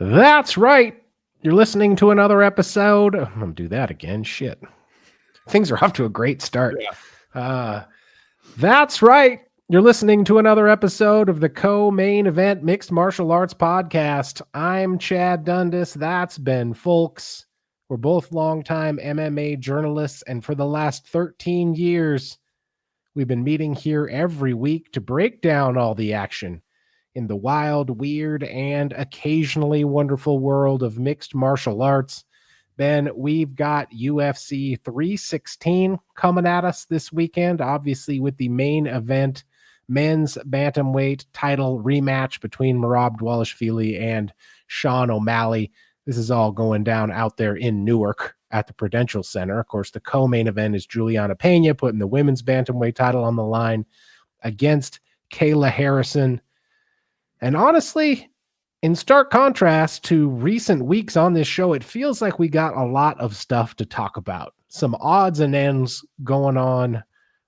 That's right. You're listening to another episode. I'm going to do that again. Shit. Things are off to a great start. That's right. You're listening to another episode of the co-main event mixed martial arts podcast. I'm Chad Dundas. That's Ben Folks. We're both longtime MMA journalists, and for the last 13 years, we've been meeting here every week to break down all the action in the wild, weird, and occasionally wonderful world of mixed martial arts. Ben, we've got UFC 316 coming at us this weekend, obviously with the main event men's bantamweight title rematch between Merab Dvalishvili and Sean O'Malley. This is all going down out there in Newark at the Prudential Center. Of course, the co-main event is Juliana Pena putting the women's bantamweight title on the line against Kayla Harrison. And honestly, in stark contrast to recent weeks on this show, it feels like we got a lot of stuff to talk about. Some odds and ends going on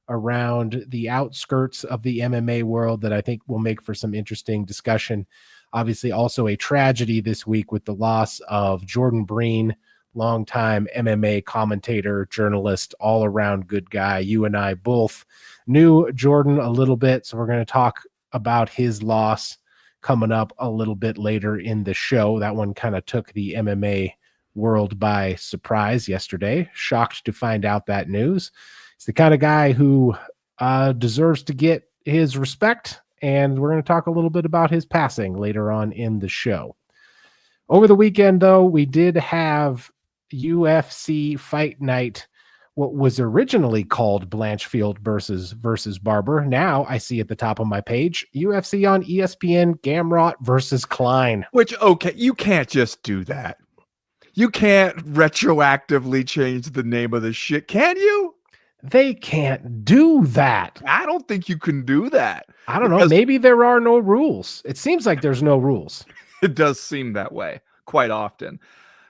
around the outskirts of the MMA world that I think will make for some interesting discussion. Obviously, also a tragedy this week with the loss of Jordan Breen, longtime MMA commentator, journalist, all-around good guy. You and I both knew Jordan a little bit, so we're going to talk about his loss coming up a little bit later in the show. That one kind of took the MMA world by surprise yesterday. Shocked to find out that news. He's the kind of guy who deserves to get his respect, and we're going to talk a little bit about his passing later on in the show. Over the weekend, though, we did have UFC Fight Night, what was originally called Blanchfield versus Barber. Now I see at the top of my page, UFC on ESPN, Gamrot versus Klein. Which, okay, you can't just do that. You can't retroactively change the name of the shit, can you? They can't do that. I don't think you can do that. I don't know. Maybe there are no rules. It seems like there's no rules. It does seem that way quite often.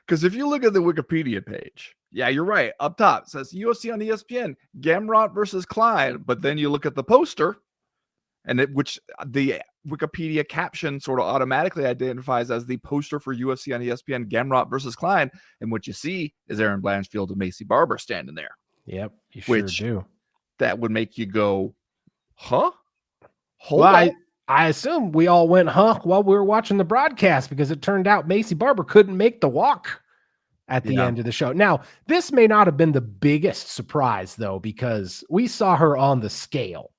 Because if you look at the Wikipedia page, yeah, you're right. Up top, it says UFC on ESPN, Gamrot versus Klein. But then you look at the poster, and which the Wikipedia caption sort of automatically identifies as the poster for UFC on ESPN, Gamrot versus Klein. And what you see is Aaron Blanchfield and Macy Barber standing there. Yep, you sure do. That would make you go, huh? Hold on. I assume we all went, huh, while we were watching the broadcast, because it turned out Macy Barber couldn't make the walk at the end of the show. Now, this may not have been the biggest surprise, though, because we saw her on the scale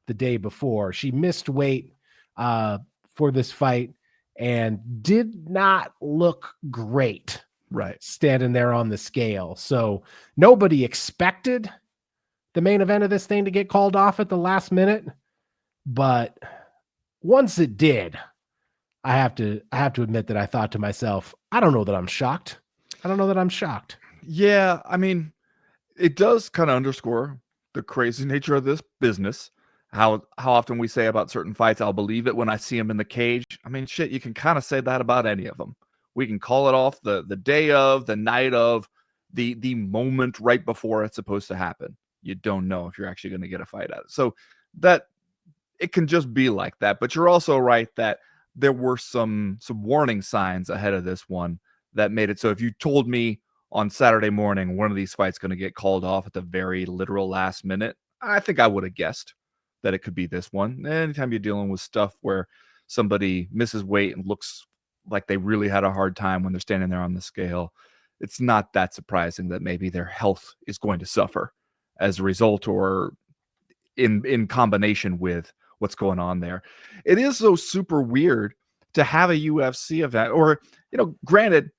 the day before. She missed weight for this fight and did not look great. Right. Standing there on the scale. So nobody expected the main event of this thing to get called off at the last minute. But once it did, I have to admit that I thought to myself, I don't know that I'm shocked. Yeah, I mean, it does kind of underscore the crazy nature of this business. How often we say about certain fights, I'll believe it when I see them in the cage. I mean, shit, you can kind of say that about any of them. We can call it off the day of, the night of, the moment right before it's supposed to happen. You don't know if you're actually going to get a fight out of it. So that it can just be like that. But you're also right that there were some warning signs ahead of this one that made it so if you told me on Saturday morning one of these fights going to get called off at the very literal last minute, I think I would have guessed that it could be this one. Anytime you're dealing with stuff where somebody misses weight and looks like they really had a hard time when they're standing there on the scale, it's not that surprising that maybe their health is going to suffer as a result or in combination with what's going on there. It is so super weird to have a UFC event, or, granted,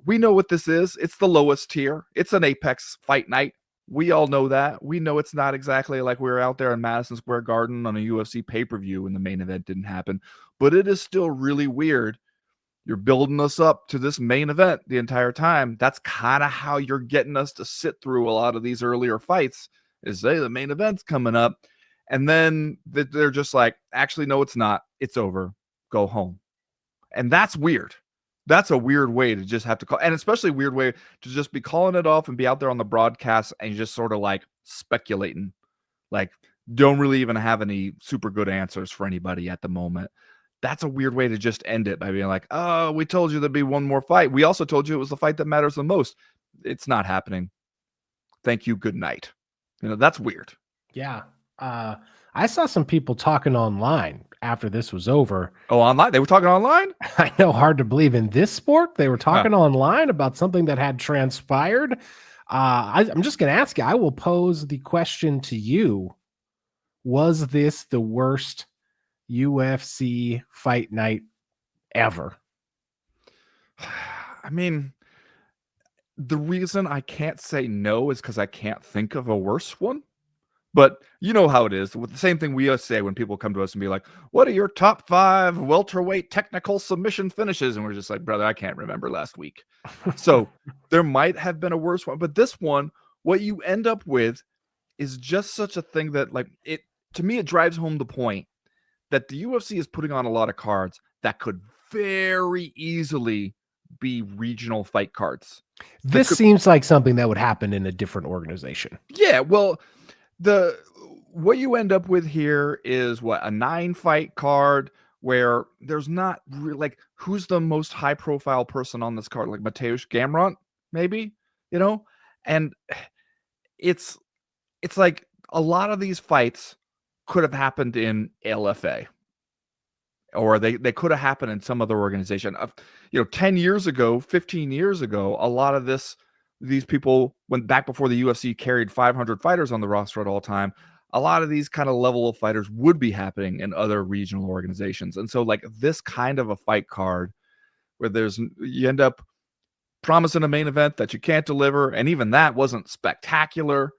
we know what this is. It's the lowest tier. It's an Apex Fight Night. We all know that. We know it's not exactly like we were out there in Madison Square Garden on a UFC pay-per-view when the main event didn't happen, but it is still really weird. You're building us up to this main event the entire time. That's kind of how you're getting us to sit through a lot of these earlier fights is, hey, the main event's coming up. And then they're just like, actually, no, it's not. It's over. Go home. And that's weird. That's a weird way to just have to call, and especially a weird way to just be calling it off and be out there on the broadcast and just sort of like speculating, like don't really even have any super good answers for anybody at the moment. that's a weird way to just end it by being like, oh, we told you there'd be one more fight. We also told you it was the fight that matters the most. It's not happening. Thank you. Good night. That's weird. Yeah. I saw some people talking online after this was over. Oh, online? They were talking online? I know, hard to believe in this sport. They were Huh. talking online about something that had transpired. I'm just going to ask you, I will pose the question to you. Was this the worst UFC fight night ever? I mean, the reason I can't say no is because I can't think of a worse one. But you know how it is. With the same thing we say when people come to us and be like, what are your top 5 welterweight technical submission finishes? And we're just like, brother, I can't remember last week. So there might have been a worse one. But this one, what you end up with is just such a thing that, like, to me, it drives home the point that the UFC is putting on a lot of cards that could very easily be regional fight cards. This seems like something that would happen in a different organization. Yeah, well, what you end up with here is a 9-fight card where there's not really, like, who's the most high profile person on this card? Like Mateusz Gamrot, maybe, and it's like a lot of these fights could have happened in LFA, or they could have happened in some other organization. 10 years ago, 15 years ago, a lot of these people went back before the UFC carried 500 fighters on the roster at all time. A lot of these kind of level of fighters would be happening in other regional organizations. And so, like, this kind of a fight card where you end up promising a main event that you can't deliver, and even that wasn't spectacular,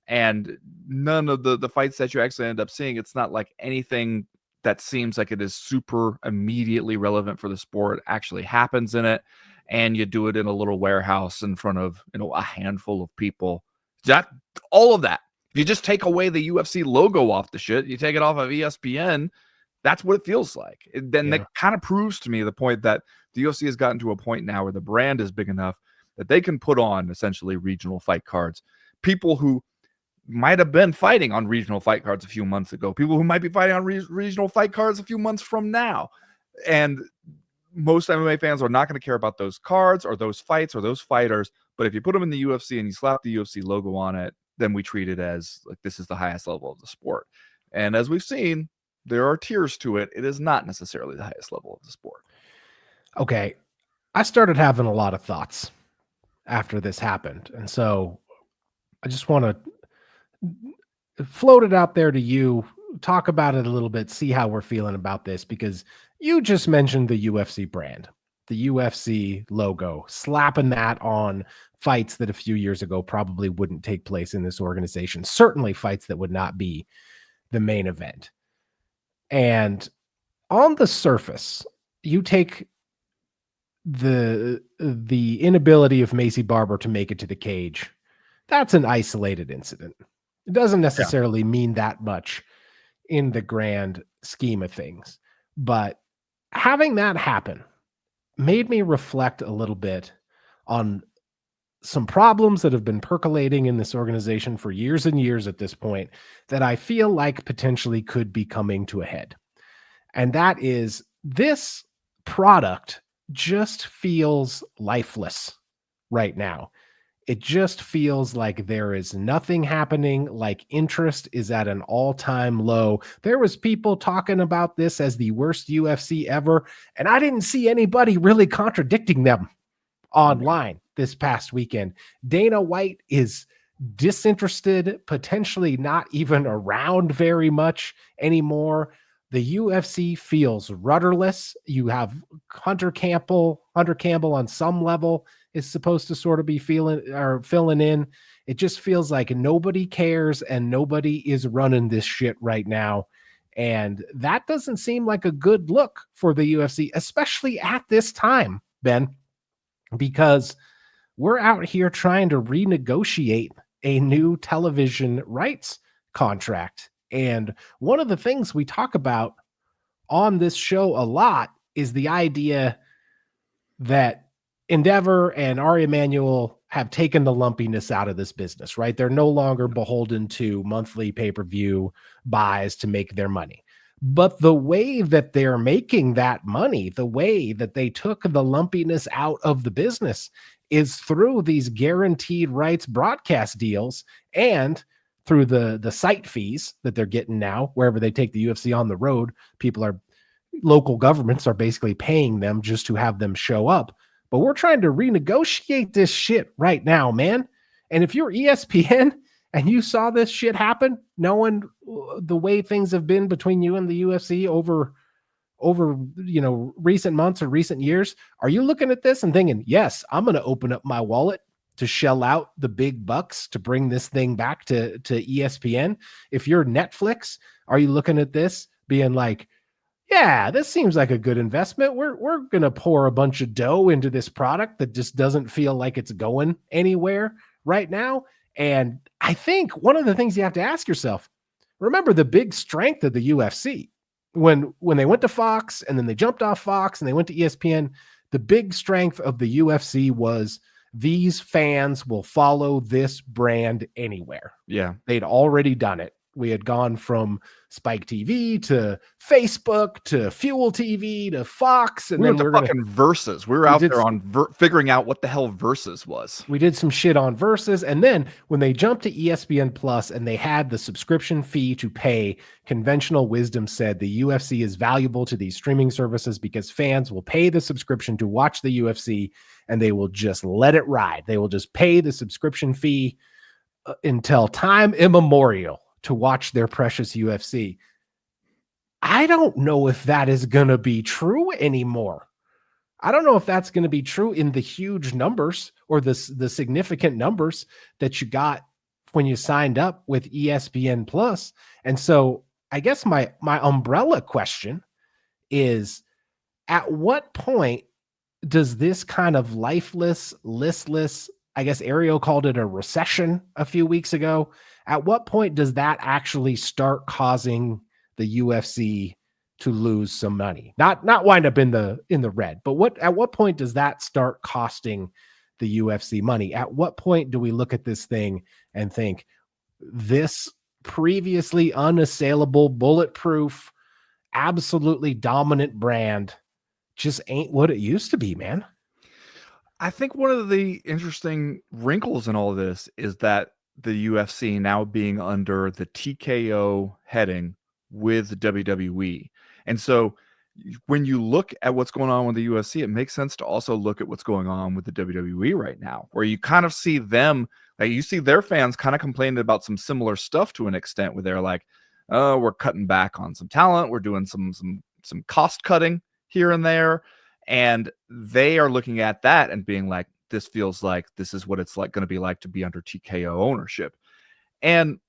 and none of the fights that you actually end up seeing, it's not like anything that seems like it is super immediately relevant for the sport actually happens in it, and you do it in a little warehouse in front of a handful of people. All of that, if you just take away the UFC logo off the shit, you take it off of ESPN, that's what it feels like. Then that kind of proves to me the point that the UFC has gotten to a point now where the brand is big enough that they can put on essentially regional fight cards. People who might have been fighting on regional fight cards a few months ago, people who might be fighting on regional fight cards a few months from now. And most MMA fans are not going to care about those cards or those fights or those fighters. But if you put them in the UFC and you slap the UFC logo on it, then we treat it as like this is the highest level of the sport. And as we've seen, there are tiers to it. It is not necessarily the highest level of the sport. Okay. I started having a lot of thoughts after this happened. And so I just want to float it out there to you, talk about it a little bit, see how we're feeling about this, because you just mentioned the UFC brand, the UFC logo, slapping that on fights that a few years ago probably wouldn't take place in this organization, certainly fights that would not be the main event. And on the surface, you take the inability of Macy Barber to make it to the cage. That's an isolated incident. It doesn't necessarily mean that much in the grand scheme of things. But having that happen made me reflect a little bit on some problems that have been percolating in this organization for years and years at this point that I feel like potentially could be coming to a head. And that is, this product just feels lifeless right now. It just feels like there is nothing happening, like interest is at an all-time low. There was people talking about this as the worst UFC ever, and I didn't see anybody really contradicting them online this past weekend. Dana White is disinterested, potentially not even around very much anymore. The UFC feels rudderless. You have Hunter Campbell on some level is supposed to sort of be filling in. It just feels like nobody cares and nobody is running this shit right now. And that doesn't seem like a good look for the UFC, especially at this time, Ben, because we're out here trying to renegotiate a new television rights contract. And one of the things we talk about on this show a lot is the idea that Endeavor and Ari Emanuel have taken the lumpiness out of this business, right? They're no longer beholden to monthly pay-per-view buys to make their money. But the way that they're making that money, the way that they took the lumpiness out of the business is through these guaranteed rights broadcast deals and through the site fees that they're getting now. Wherever they take the UFC on the road, local governments are basically paying them just to have them show up. But we're trying to renegotiate this shit right now, man. And if you're ESPN and you saw this shit happen, knowing the way things have been between you and the UFC over recent months or recent years, are you looking at this and thinking, yes, I'm going to open up my wallet to shell out the big bucks to bring this thing back to ESPN? If you're Netflix, are you looking at this being like, yeah, this seems like a good investment. We're going to pour a bunch of dough into this product that just doesn't feel like it's going anywhere right now? And I think one of the things you have to ask yourself, remember the big strength of the UFC when they went to Fox and then they jumped off Fox and they went to ESPN. The big strength of the UFC was these fans will follow this brand anywhere. Yeah. They'd already done it. We had gone from Spike TV to Facebook to Fuel TV to Fox, and then we're fucking Versus. We were out there on figuring out what the hell Versus was. We did some shit on Versus, and then when they jumped to ESPN Plus and they had the subscription fee to pay, conventional wisdom said the UFC is valuable to these streaming services because fans will pay the subscription to watch the UFC, and they will just let it ride. They will just pay the subscription fee until time immemorial to watch their precious UFC. I don't know if that is going to be true anymore. I don't know if that's going to be true in the huge numbers or the significant numbers that you got when you signed up with ESPN Plus. And so I guess my umbrella question is, at what point does this kind of lifeless, listless, I guess Ariel called it a recession a few weeks ago, at what point does that actually start causing the UFC to lose some money? Not wind up in the red, but at what point does that start costing the UFC money? At what point do we look at this thing and think this previously unassailable, bulletproof, absolutely dominant brand just ain't what it used to be, man? I think one of the interesting wrinkles in all of this is that the UFC now being under the TKO heading with WWE. And so when you look at what's going on with the UFC, it makes sense to also look at what's going on with the WWE right now, where you kind of see them, like you see their fans kind of complaining about some similar stuff to an extent where they're like, oh, we're cutting back on some talent. We're doing some cost cutting here and there. And they are looking at that and being like, this feels like this is what it's like going to be like to be under TKO ownership. And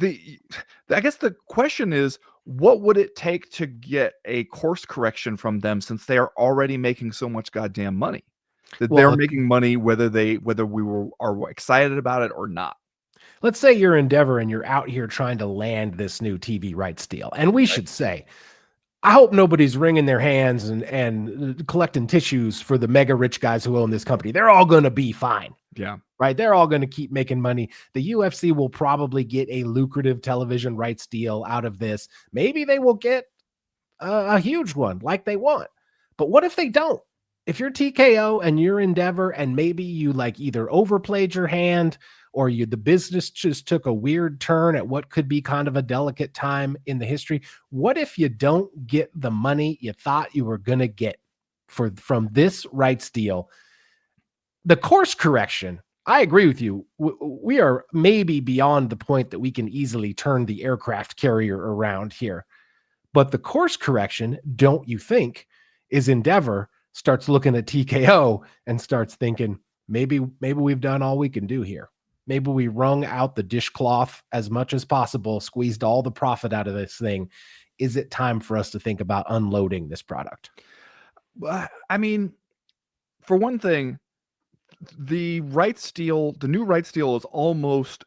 I guess the question is, what would it take to get a course correction from them, since they are already making so much goddamn money? That they're making money whether we are excited about it or not. Let's say you're Endeavor and you're out here trying to land this new TV rights deal. And we should say, I hope nobody's wringing their hands and collecting tissues for the mega rich guys who own this company. They're all going to be fine. Yeah. Right. They're all going to keep making money. The UFC will probably get a lucrative television rights deal out of this. Maybe they will get a huge one like they want. But what if they don't? If you're TKO and you're Endeavor and maybe you like either overplayed your hand or the business just took a weird turn at what could be kind of a delicate time in the history. What if you don't get the money you thought you were going to get from this rights deal? The course correction, I agree with you. We are maybe beyond the point that we can easily turn the aircraft carrier around here. But the course correction, don't you think, is Endeavor starts looking at TKO and starts thinking, maybe we've done all we can do here. Maybe we wrung out the dishcloth as much as possible, squeezed all the profit out of this thing. Is it time for us to think about unloading this product? I mean, for one thing, the new rights deal is almost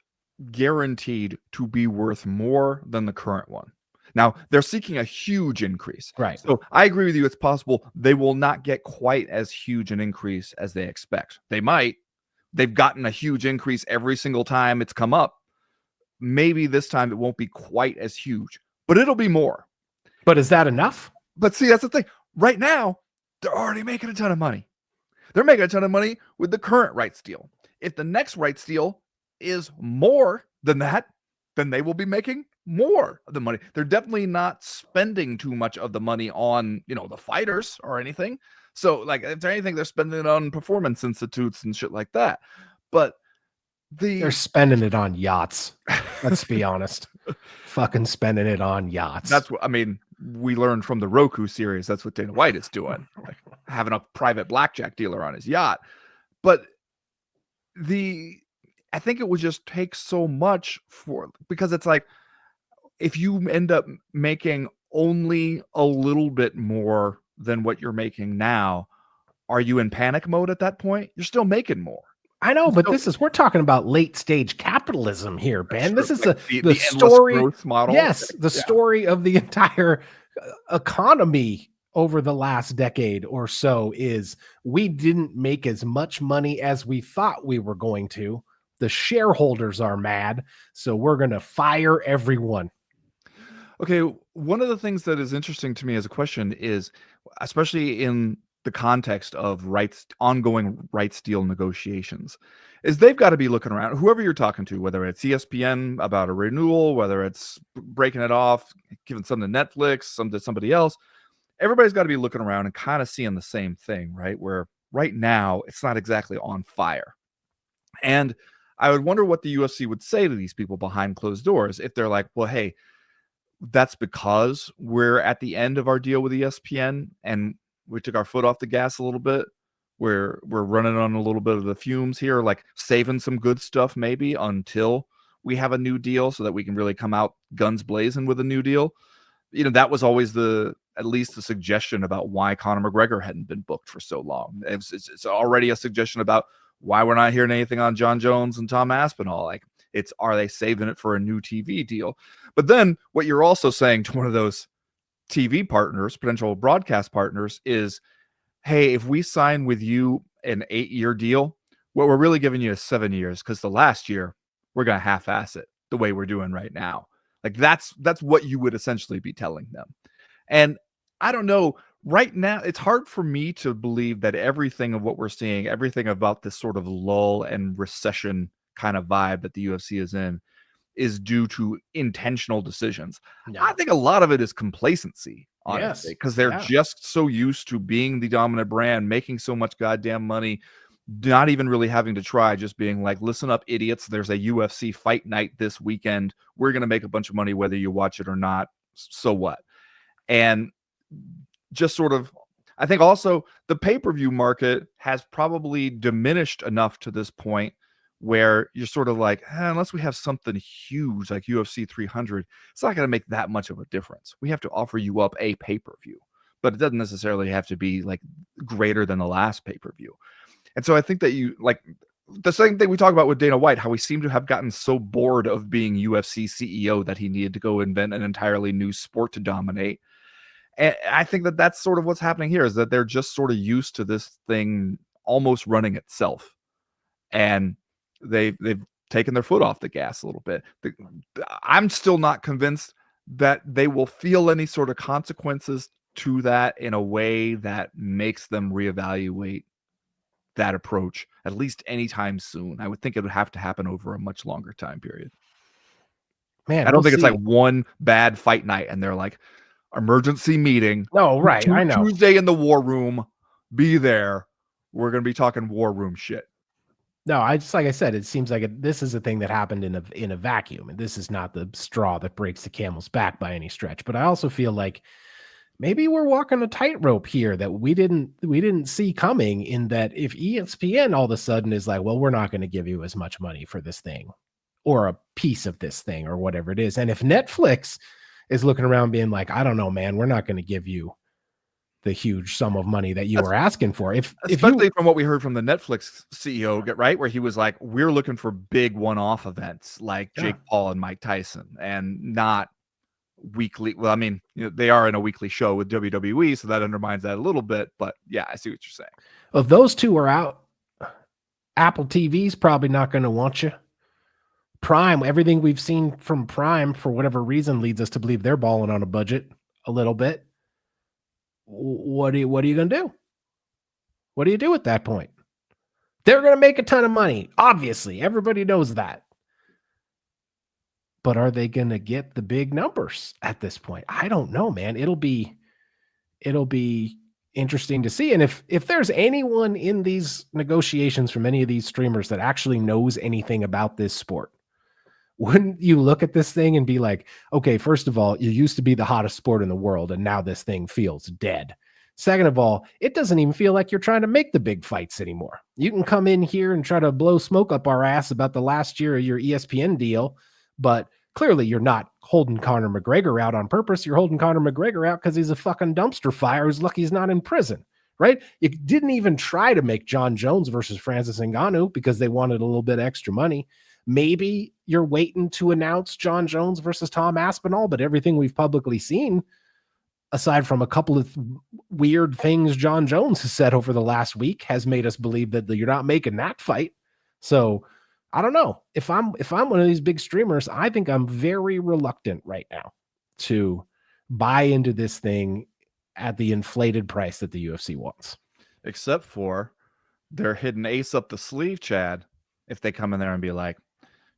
guaranteed to be worth more than the current one. Now, they're seeking a huge increase. Right. So I agree with you. It's possible they will not get quite as huge an increase as they expect. They might. They've gotten a huge increase every single time it's come up. Maybe this time it won't be quite as huge, but it'll be more. But is that enough? But see, that's the thing. Right now, they're already making a ton of money. They're making a ton of money with the current rights deal. If the next rights deal is more than that, then they will be making more of the money. They're definitely not spending too much of the money on, the fighters or anything. So, like, if there's anything, they're spending it on performance institutes and shit like that. But they're spending it on yachts. Let's be honest. Fucking spending it on yachts. That's what, we learned from the Roku series. That's what Dana White is doing, like having a private blackjack dealer on his yacht. But I think it would just take so much because it's like, if you end up making only a little bit more than what you're making now, are you in panic mode at that point? You're still making more. I know, but we're talking about late stage capitalism here, Ben. This is like the story growth model. Yes, the story of the entire economy over the last decade or so is we didn't make as much money as we thought we were going to. The shareholders are mad, so we're going to fire everyone. Okay, one of the things that is interesting to me as a question is, especially in the context of ongoing rights deal negotiations, is they've got to be looking around, whoever you're talking to, whether it's ESPN about a renewal, whether it's breaking it off, giving some to Netflix, some to somebody else, everybody's got to be looking around and kind of seeing the same thing, right? Where right now it's not exactly on fire. And I would wonder what the UFC would say to these people behind closed doors if they're like, well, hey, that's because we're at the end of our deal with ESPN and we took our foot off the gas a little bit. We're running on a little bit of the fumes here, like saving some good stuff maybe until we have a new deal so that we can really come out guns blazing with a new deal. That was always at least the suggestion about why Conor McGregor hadn't been booked for so long. It's already a suggestion about why we're not hearing anything on John Jones and Tom Aspinall. Like, are they saving it for a new TV deal? But then what you're also saying to one of those TV partners, potential broadcast partners, is, hey, if we sign with you an 8-year deal, what we're really giving you is 7 years, because the last year we're going to half-ass it the way we're doing right now. Like, that's what you would essentially be telling them. And I don't know, right now, it's hard for me to believe that everything of what we're seeing, everything about this sort of lull and recession kind of vibe that the UFC is in, is due to intentional decisions. No. I think a lot of it is complacency, honestly, because they're just so used to being the dominant brand, making so much goddamn money, not even really having to try, just being like, listen up, idiots, there's a UFC Fight Night this weekend. We're going to make a bunch of money whether you watch it or not. So what? And just sort of, I think also the pay-per-view market has probably diminished enough to this point where you're sort of like, unless we have something huge like UFC 300, it's not going to make that much of a difference. We have to offer you up a pay-per-view, but it doesn't necessarily have to be like greater than the last pay-per-view. And so I think that you, like, the same thing we talk about with Dana White, how he seemed to have gotten so bored of being UFC CEO that he needed to go invent an entirely new sport to dominate. And I think that that's sort of what's happening here, is that they're just sort of used to this thing almost running itself. And they've taken their foot off the gas a little bit. I'm still not convinced that they will feel any sort of consequences to that in a way that makes them reevaluate that approach, at least anytime soon. I would think it would have to happen over a much longer time period. Man, I don't think it's like one bad fight night and they're like, emergency meeting. No, right. I know. Tuesday in the war room, be there. We're going to be talking war room shit. No, like I said, it seems like this is a thing that happened in a vacuum, and this is not the straw that breaks the camel's back by any stretch. But I also feel like maybe we're walking a tightrope here that we didn't see coming, in that if ESPN all of a sudden is like, well, we're not going to give you as much money for this thing or a piece of this thing or whatever it is. And if Netflix is looking around being like, I don't know, man, we're not going to give you the huge sum of money that you were asking for. Especially from what we heard from the Netflix CEO, right? Where he was like, we're looking for big one-off events like Jake Paul and Mike Tyson, and not weekly. Well, I mean, they are in a weekly show with WWE, so that undermines that a little bit, but yeah, I see what you're saying. Well, if those two are out, Apple TV's probably not going to want you. Prime, everything we've seen from Prime, for whatever reason, leads us to believe they're balling on a budget. a little bit, what are you going to do? What do you do at that point? They're going to make a ton of money. Obviously, everybody knows that. But are they going to get the big numbers at this point? I don't know, man. It'll be interesting to see. And if there's anyone in these negotiations from any of these streamers that actually knows anything about this sport, wouldn't you look at this thing and be like, okay, first of all, you used to be the hottest sport in the world, and now this thing feels dead. Second of all, it doesn't even feel like you're trying to make the big fights anymore. You can come in here and try to blow smoke up our ass about the last year of your ESPN deal, but clearly you're not holding Conor McGregor out on purpose. You're holding Conor McGregor out because he's a fucking dumpster fire who's lucky he's not in prison, right? You didn't even try to make John Jones versus Francis Ngannou because they wanted a little bit extra money. Maybe you're waiting to announce John Jones versus Tom Aspinall, but everything we've publicly seen, aside from a couple of weird things John Jones has said over the last week, has made us believe that you're not making that fight. So I don't know. If I'm one of these big streamers, I think I'm very reluctant right now to buy into this thing at the inflated price that the UFC wants. Except for their hidden ace up the sleeve, Chad. If they come in there and be like,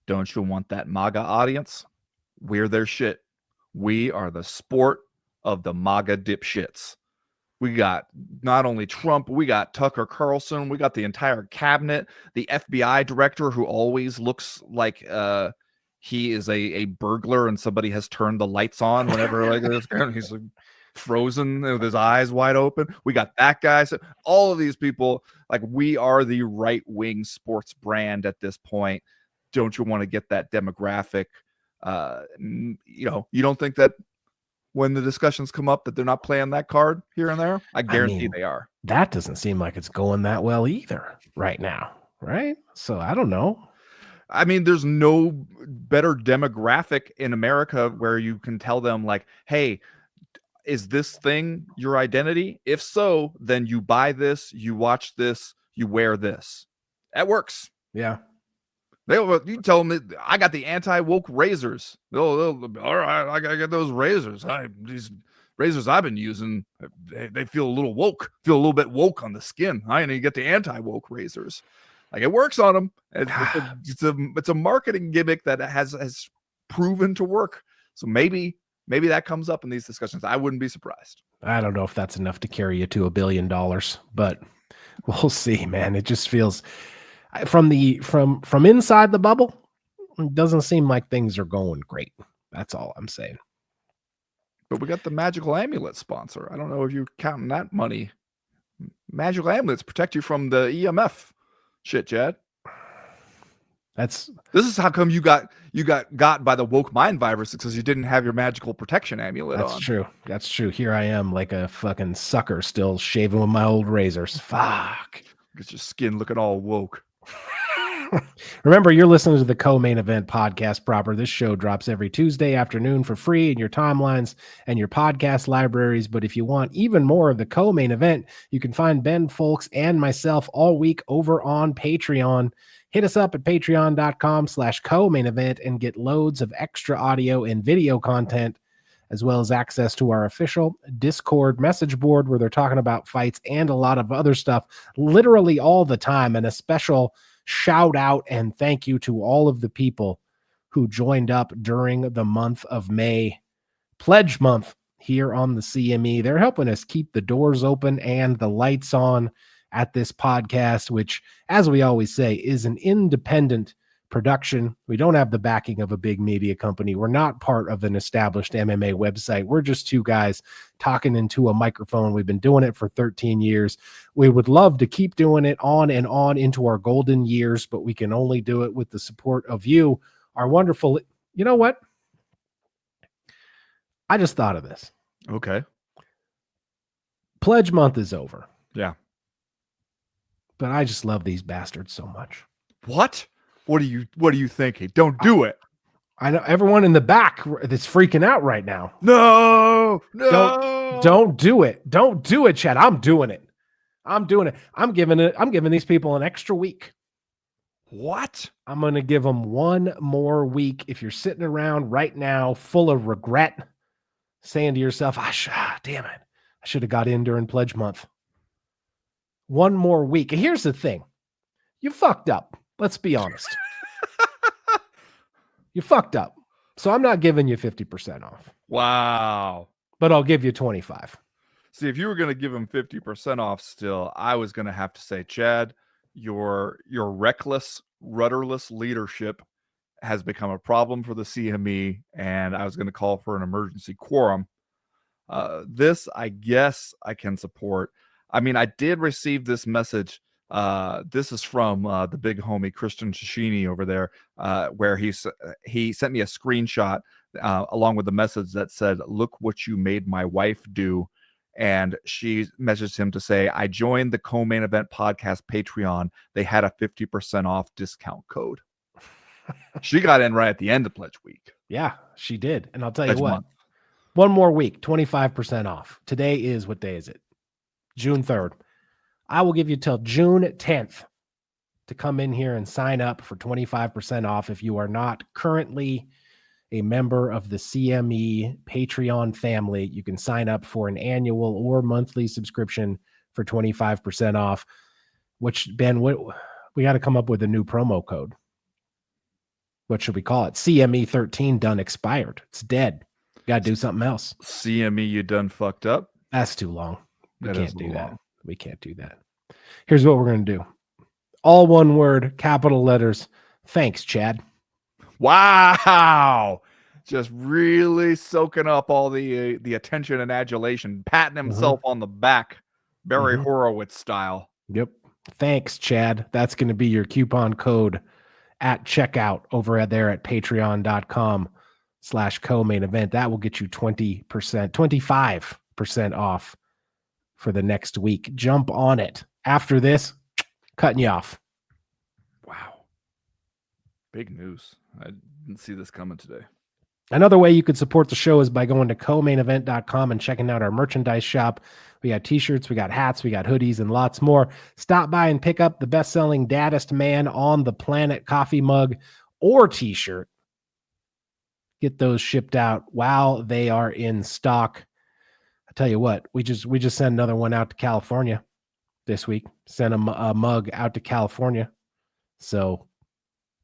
don't you want that MAGA audience? We're their shit. We are the sport of the MAGA dipshits. We got not only Trump, we got Tucker Carlson, we got the entire cabinet, the FBI director who always looks like he is a burglar and somebody has turned the lights on whenever like he's like frozen with his eyes wide open. We got that guy. So all of these people, like, we are the right-wing sports brand at this point. Don't you want to get that demographic? You don't think that when the discussions come up that they're not playing that card here and there? I guarantee they are. That doesn't seem like it's going that well either right now, right? So I don't know. I mean, there's no better demographic in America where you can tell them like, hey, is this thing your identity? If so, then you buy this, you watch this, you wear this. That works. Yeah. You tell them I got the anti-woke razors. All right, I gotta get those razors. These razors I've been using, they feel a little woke, feel a little bit woke on the skin. I need to get the anti-woke razors. Like, it works on them. It's a marketing gimmick that has proven to work. So maybe that comes up in these discussions. I wouldn't be surprised. I don't know if that's enough to carry you to $1 billion, but we'll see, man. It just feels from inside the bubble, it doesn't seem like things are going great. That's all I'm saying. But we got the magical amulet sponsor. I don't know if you're counting that money. Magical amulets protect you from the EMF shit, Chad. This is how come you got by the woke mind virus, because you didn't have your magical protection amulet on. That's true. Here I am like a fucking sucker still shaving with my old razors. Fuck. Get your skin looking all woke. Remember, you're listening to the Co-Main Event podcast proper. This show drops every Tuesday afternoon for free in your timelines and your podcast libraries. But if you want even more of the Co-Main Event, you can find Ben Folks and myself all week over on Patreon. Hit us up at patreon.com/co-main event and get loads of extra audio and video content, as well as access to our official Discord message board where they're talking about fights and a lot of other stuff literally all the time. And a special shout out and thank you to all of the people who joined up during the month of May, Pledge Month here on the CME. They're helping us keep the doors open and the lights on at this podcast, which, as we always say, is an independent production. We don't have the backing of a big media company. We're not part of an established MMA website. We're just two guys talking into a microphone. We've been doing it for 13 years. We would love to keep doing it on and on into our golden years, but we can only do it with the support of you, our wonderful... You know what? I just thought of this. Okay. Pledge Month is over. Yeah. But I just love these bastards so much. What? What are you thinking? Don't do it. I know everyone in the back that's freaking out right now. No. Don't do it. Don't do it, Chad. I'm doing it. I'm giving these people an extra week. What? I'm going to give them one more week. If you're sitting around right now full of regret, saying to yourself, damn it, I should have got in during pledge month. One more week. And here's the thing. You fucked up. Let's be honest. You fucked up. So I'm not giving you 50% off. Wow. But I'll give you 25. See, if you were going to give him 50% off still, I was going to have to say, Chad, your reckless, rudderless leadership has become a problem for the CME, and I was going to call for an emergency quorum. This, I guess, I can support. I mean, I did receive this message. This is from the big homie Christian Shishini over there, where he sent me a screenshot along with the message that said, "Look what you made my wife do." And she messaged him to say, "I joined the Co-Main Event Podcast Patreon. They had a 50% off discount code." She got in right at the end of Pledge Week. Yeah, she did. And I'll tell Pledge you what, month. one more week, 25% off. Today is, what day is it? June 3rd. I will give you till June 10th to come in here and sign up for 25% off. If you are not currently a member of the CME Patreon family, you can sign up for an annual or monthly subscription for 25% off, which, Ben, we got to come up with a new promo code. What should we call it? CME 13 done expired. It's dead. Got to do something else. CME, you done fucked up? That's too long. We That can't is do that. long. We can't do that. Here's what we're going to do. All one word, capital letters. Thanks, Chad. Wow. Just really soaking up all the attention and adulation, patting himself on the back, Barry Horowitz style. Yep. Thanks, Chad. That's going to be your coupon code at checkout over there at patreon.com/co-main event. That will get you 20%, 25% off for the next week. Jump on it. After this, cutting you off. Wow. Big news. I didn't see this coming today. Another way you could support the show is by going to co-mainevent.com and checking out our merchandise shop. We got t-shirts, we got hats, we got hoodies, and lots more. Stop by and pick up the best-selling Daddest Man on the Planet coffee mug or t-shirt. Get those shipped out while they are in stock. I tell you what, we just sent another one out to California this week. Sent a mug out to California. So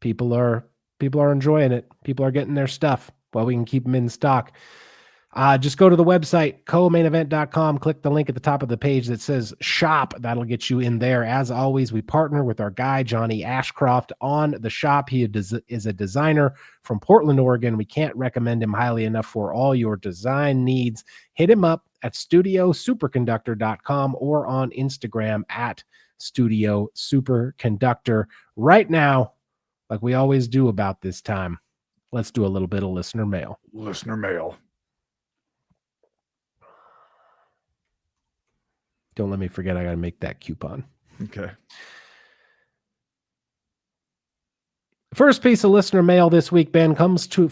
people are enjoying it. People are getting their stuff while we can keep them in stock. Just go to the website, co-mainevent.com. Click the link at the top of the page that says shop. That'll get you in there. As always, we partner with our guy, Johnny Ashcroft, on the shop. He is a designer from Portland, Oregon. We can't recommend him highly enough for all your design needs. Hit him up at studiosuperconductor.com or on Instagram at studiosuperconductor. Right now, like we always do about this time, let's do a little bit of listener mail. Listener mail. Don't let me forget, I got to make that coupon. Okay. First piece of listener mail this week, Ben, comes to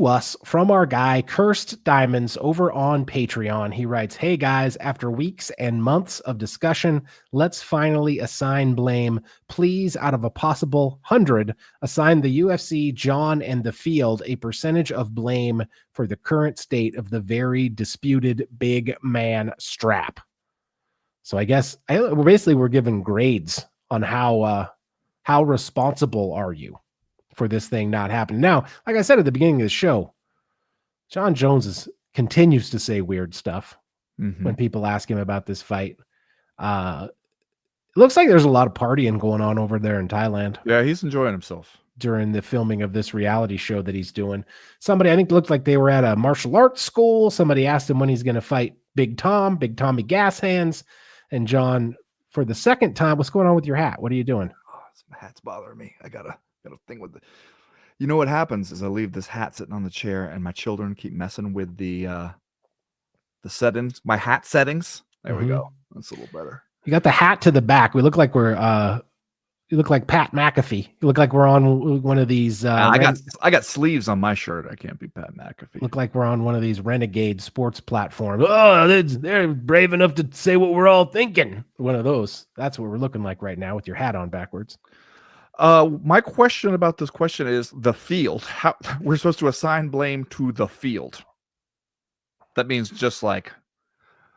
us from our guy, Cursed Diamonds, over on Patreon. He writes, "Hey guys, after weeks and months of discussion, let's finally assign blame. Please, out of a possible 100, assign the UFC, John, and the field a percentage of blame for the current state of the very disputed big man strap." So I guess we're giving grades on how responsible are you for this thing not happening? Now, like I said at the beginning of the show, John Jones continues to say weird stuff when people ask him about this fight. It looks like there's a lot of partying going on over there in Thailand. Yeah, he's enjoying himself during the filming of this reality show that he's doing. Somebody, I think, looked like they were at a martial arts school. Somebody asked him when he's going to fight Big Tommy Gas Hands. And John, for the second time, what's going on with your hat? What are you doing? My hat's bothering me. I got a thing with it. You know what happens is I leave this hat sitting on the chair and my children keep messing with the settings, my hat settings. There we go. That's a little better. You got the hat to the back. We look like you look like Pat McAfee. You look like we're on one of these. I got sleeves on my shirt. I can't be Pat McAfee. Look like we're on one of these renegade sports platforms. Oh, they're brave enough to say what we're all thinking. One of those. That's what we're looking like right now with your hat on backwards. My question about this question is the field. How we're supposed to assign blame to the field? That means just like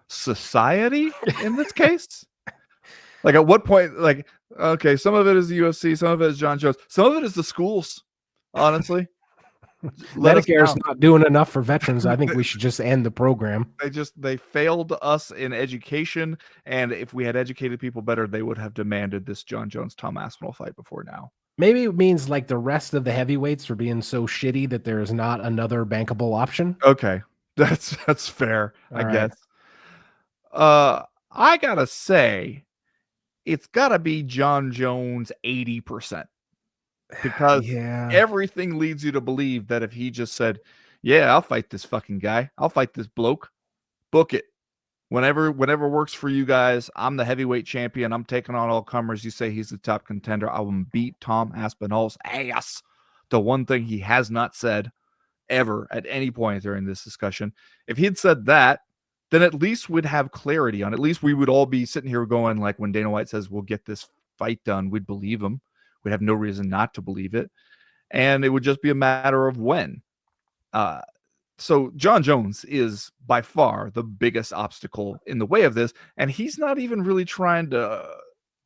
society in this case. Like at what point, like, okay, some of it is the UFC, some of it is John Jones, some of it is the schools, honestly. Let us Medicare's down. not doing enough for veterans. I think we should just end the program. They failed us in education, and if we had educated people better, they would have demanded this John Jones Tom Aspinall fight before now. Maybe it means like the rest of the heavyweights are being so shitty that there is not another bankable option. Okay, that's fair, I right. guess. I gotta say, it's gotta be John Jones 80%. Because Yeah. everything leads you to believe that if he just said, yeah, I'll fight this fucking guy, I'll fight this bloke, book it. Whenever works for you guys, I'm the heavyweight champion. I'm taking on all comers. You say he's the top contender. I will beat Tom Aspinall's ass. The one thing he has not said ever at any point during this discussion. If he had said that, then at least we'd have clarity on it. At least we would all be sitting here going, like when Dana White says we'll get this fight done, we'd believe him. We'd have no reason not to believe it. And it would just be a matter of when. So John Jones is by far the biggest obstacle in the way of this. And he's not even really trying to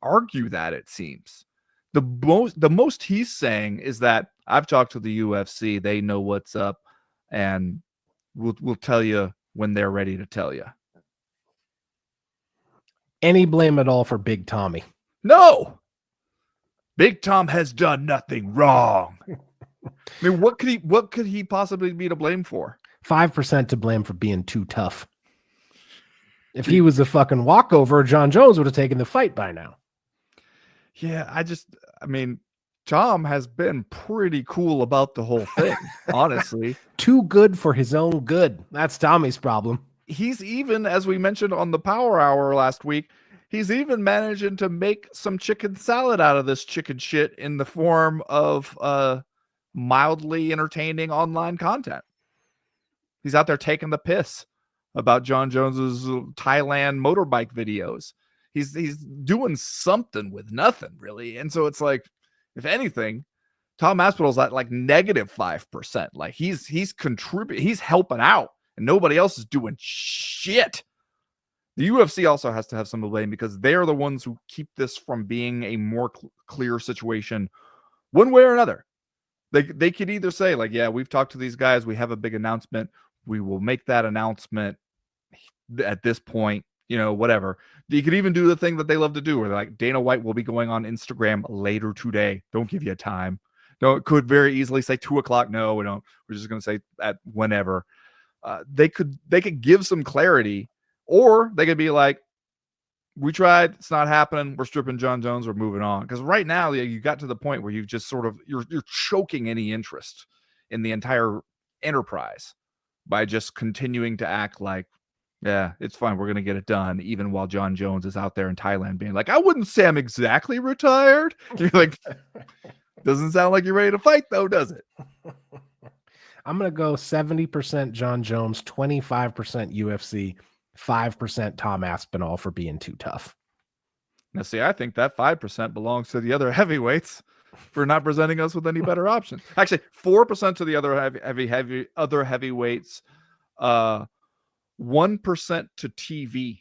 argue that, it seems. The most he's saying is that I've talked to the UFC. They know what's up. And we'll tell you when they're ready to tell you. Any blame at all for Big Tommy? No. Big Tom has done nothing wrong. I mean, what could he possibly be to blame for? 5% to blame for being too tough. If he was a fucking walkover, John Jones would have taken the fight by now. Yeah, I mean, Tom has been pretty cool about the whole thing, honestly. Too good for his own good. That's Tommy's problem. He's even, as we mentioned on the Power Hour last week, he's even managing to make some chicken salad out of this chicken shit in the form of mildly entertaining online content. He's out there taking the piss about John Jones's Thailand motorbike videos. He's doing something with nothing, really. And so it's like, if anything, Tom Aspinall's at like -5%. Like he's contributing, he's helping out, and nobody else is doing shit. The UFC also has to have some blame because they're the ones who keep this from being a more clear situation one way or another. They could either say like, yeah, we've talked to these guys, we have a big announcement, we will make that announcement at this point, whatever. You could even do the thing that they love to do where they're like, Dana White will be going on Instagram later today. Don't give you a time. No, it could very easily say 2:00. No, we don't. We're just going to say at whenever. They could give some clarity, or they could be like, we tried, it's not happening, we're stripping John Jones, we're moving on. Because right now, you got to the point where you've just sort of, you're choking any interest in the entire enterprise by just continuing to act like, yeah, it's fine, we're going to get it done, even while John Jones is out there in Thailand being like, I wouldn't say I'm exactly retired. You're like, doesn't sound like you're ready to fight, though, does it? I'm going to go 70% John Jones, 25% UFC, 5% Tom Aspinall for being too tough. Now, see, I think that 5% belongs to the other heavyweights for not presenting us with any better options. Actually, 4% to the other heavyweights, 1% to TV.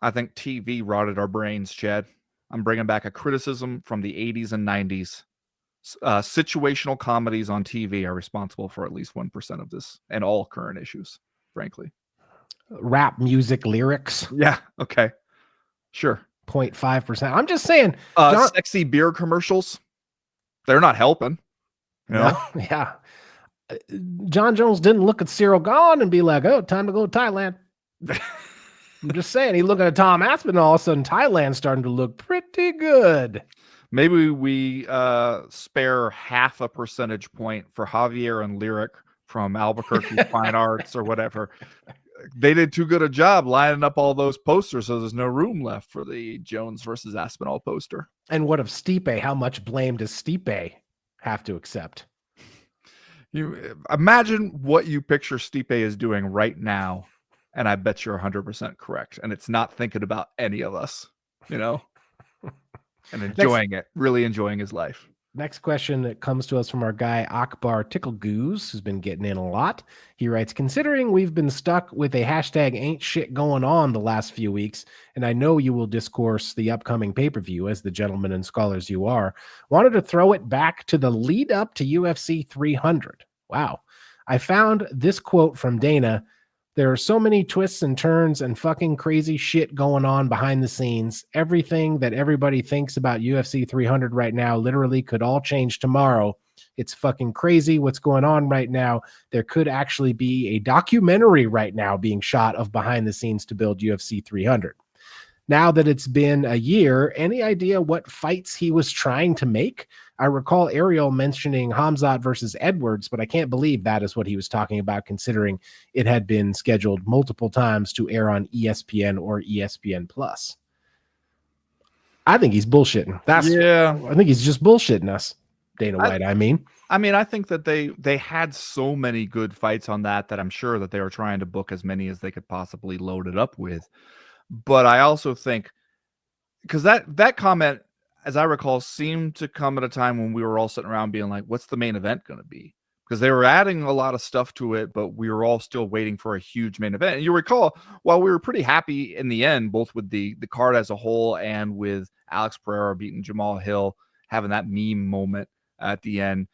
I think TV rotted our brains, Chad. I'm bringing back a criticism from the 80s and 90s. Situational comedies on TV are responsible for at least 1% of this and all current issues, frankly. Rap music lyrics. Yeah, okay. Sure. 0.5%. I'm just saying. Sexy beer commercials. They're not helping. No, yeah. John Jones didn't look at Cyril Gahn and be like, oh, time to go to Thailand. I'm just saying, he looked at Tom Aspinall, all of a sudden Thailand's starting to look pretty good. Maybe we spare 0.5 percentage point for Javier and Lyric from Albuquerque Fine Arts or whatever. They did too good a job lining up all those posters, so there's no room left for the Jones versus Aspinall poster. And what of Stipe? How much blame does Stipe have to accept? You imagine what you picture Stipe is doing right now, and I bet you're 100% correct. And it's not thinking about any of us, and enjoying it, really enjoying his life. Next question that comes to us from our guy Akbar Ticklegoose, who's been getting in a lot. He writes, considering we've been stuck with a hashtag ain't shit going on the last few weeks, and I know you will discourse the upcoming pay-per-view as the gentlemen and scholars you are, wanted to throw it back to the lead up to UFC 300. Wow. I found this quote from Dana. There are so many twists and turns and fucking crazy shit going on behind the scenes. Everything that everybody thinks about UFC 300 right now literally could all change tomorrow. It's fucking crazy what's going on right now. There could actually be a documentary right now being shot of behind the scenes to build UFC 300. Now that it's been a year, any idea what fights he was trying to make? I recall Ariel mentioning Hamzat versus Edwards, but I can't believe that is what he was talking about, considering it had been scheduled multiple times to air on ESPN or ESPN Plus. I think he's bullshitting. I think he's just bullshitting us, Dana White. I mean, I think that they had so many good fights on that I'm sure that they were trying to book as many as they could possibly load it up with. But I also think, because that comment, as I recall, seemed to come at a time when we were all sitting around being like, what's the main event going to be? Because they were adding a lot of stuff to it, but we were all still waiting for a huge main event. And you recall, while we were pretty happy in the end, both with the card as a whole and with Alex Pereira beating Jamal Hill, having that meme moment at the end,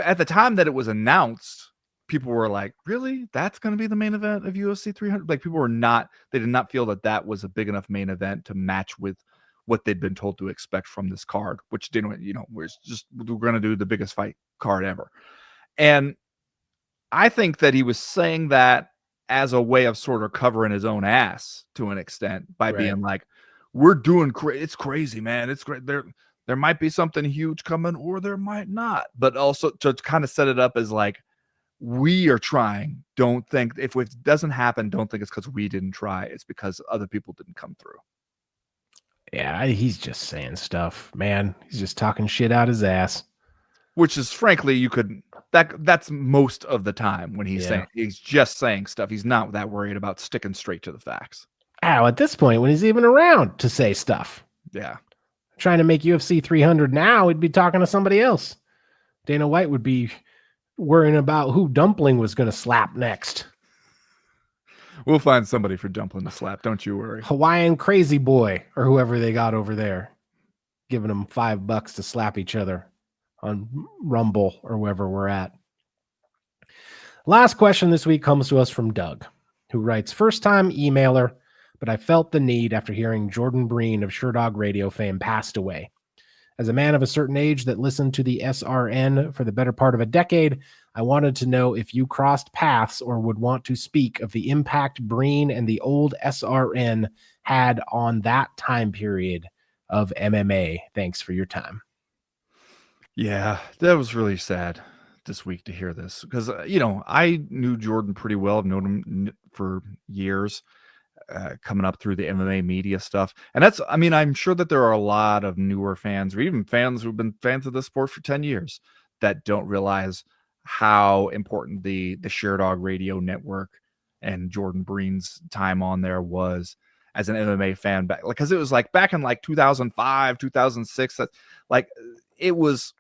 at the time that it was announced, people were like, really? That's going to be the main event of UFC 300? Like, people were not, they did not feel that that was a big enough main event to match with what they'd been told to expect from this card, which didn't, was just, we're going to do the biggest fight card ever. And I think that he was saying that as a way of sort of covering his own ass to an extent by being like, we're doing it's crazy, man. It's great. There might be something huge coming or there might not, but also to kind of set it up as like, we are trying. Don't think if it doesn't happen, don't think it's because we didn't try. It's because other people didn't come through. Yeah, he's just saying stuff, man. He's just talking shit out his ass. Which is, frankly, that's most of the time when he's saying, he's just saying stuff. He's not that worried about sticking straight to the facts. Ow, at this point, when he's even around to say stuff. Yeah. Trying to make UFC 300 now, he'd be talking to somebody else. Dana White would be worrying about who Dumpling was going to slap next. We'll find somebody for Dumpling to slap. Don't you worry. Hawaiian Crazy Boy or whoever they got over there, giving them $5 to slap each other on Rumble or wherever we're at. Last question this week comes to us from Doug, who writes, first time emailer, but I felt the need after hearing Jordan Breen of Sherdog Radio fame passed away. As a man of a certain age that listened to the SRN for the better part of a decade, I wanted to know if you crossed paths or would want to speak of the impact Breen and the old SRN had on that time period of MMA. Thanks for your time. Yeah, that was really sad this week to hear this because, I knew Jordan pretty well. I've known him for years. Coming up through the MMA media stuff. And that's, I'm sure that there are a lot of newer fans or even fans who've been fans of the sport for 10 years that don't realize how important the Sherdog Radio network and Jordan Breen's time on there was as an MMA fan back. Because it was like back in like 2005, 2006, that like it was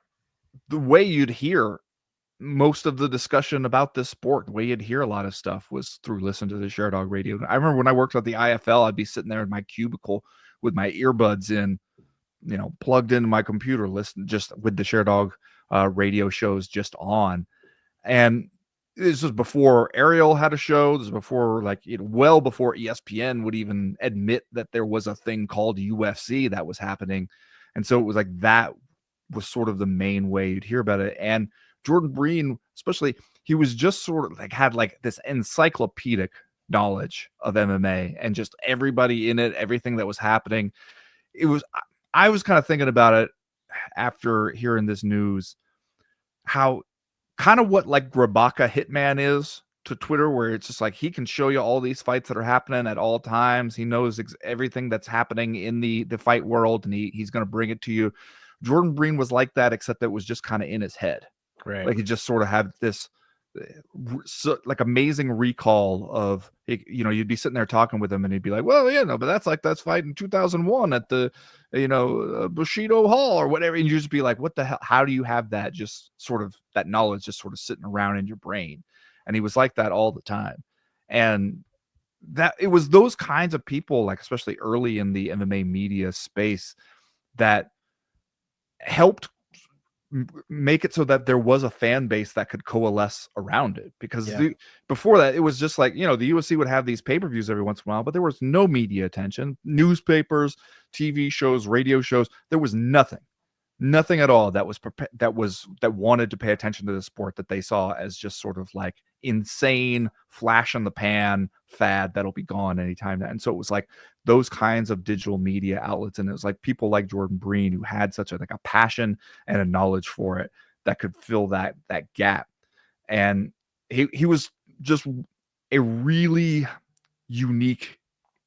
the way you'd hear most of the discussion about this sport. The way you'd hear a lot of stuff was through listening to the Sherdog Radio. I remember when I worked at the IFL, I'd be sitting there in my cubicle with my earbuds in, plugged into my computer, listening just with the Sherdog radio shows just on. And this was before Ariel had a show. This was before, well before ESPN would even admit that there was a thing called UFC that was happening. And so it was like that was sort of the main way you'd hear about it. And Jordan Breen, especially, he was just sort of had this encyclopedic knowledge of MMA and just everybody in it, everything that was happening. I was kind of thinking about it after hearing this news, how kind of what Grabaka Hitman is to Twitter, where it's just like he can show you all these fights that are happening at all times. He knows everything that's happening in the fight world, and he's going to bring it to you. Jordan Breen was like that, except that it was just kind of in his head. Right. Like he just sort of had this so, like amazing recall of, you'd be sitting there talking with him and he'd be like, well, yeah, no, but that's fight in 2001 at the, Bushido Hall or whatever. And you just be like, what the hell? How do you have that just sort of that knowledge just sort of sitting around in your brain? And he was like that all the time. And that it was those kinds of people, like especially early in the MMA media space, that helped make it so that there was a fan base that could coalesce around it. Because before that, it was just like, the UFC would have these pay-per-views every once in a while, but there was no media attention, newspapers, TV shows, radio shows. There was nothing at all that wanted to pay attention to the sport that they saw as just sort of like insane flash in the pan fad that'll be gone anytime now. And so it was like those kinds of digital media outlets, and it was like people like Jordan Breen who had such a passion and a knowledge for it that could fill that gap. And he was just a really unique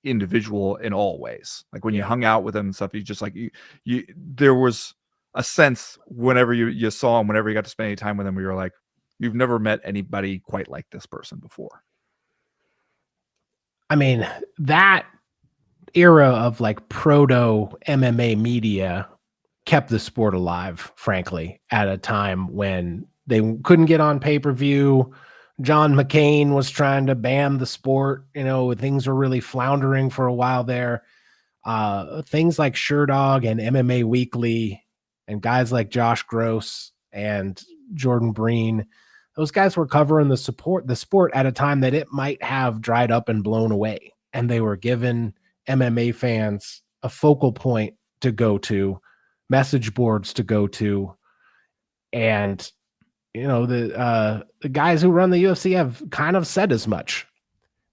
individual in all ways. Like when you hung out with him and stuff, you just like you there was a sense whenever you saw him, whenever you got to spend any time with him, where you're like, you've never met anybody quite like this person before. I mean, that era of like proto MMA media kept the sport alive, frankly, at a time when they couldn't get on pay-per-view. John McCain was trying to ban the sport. Things were really floundering for a while there. Things like Sherdog and MMA Weekly and guys like Josh Gross and Jordan Breen, those guys were covering the sport at a time that it might have dried up and blown away. And they were giving MMA fans a focal point to go to, message boards to go to. And, the guys who run the UFC have kind of said as much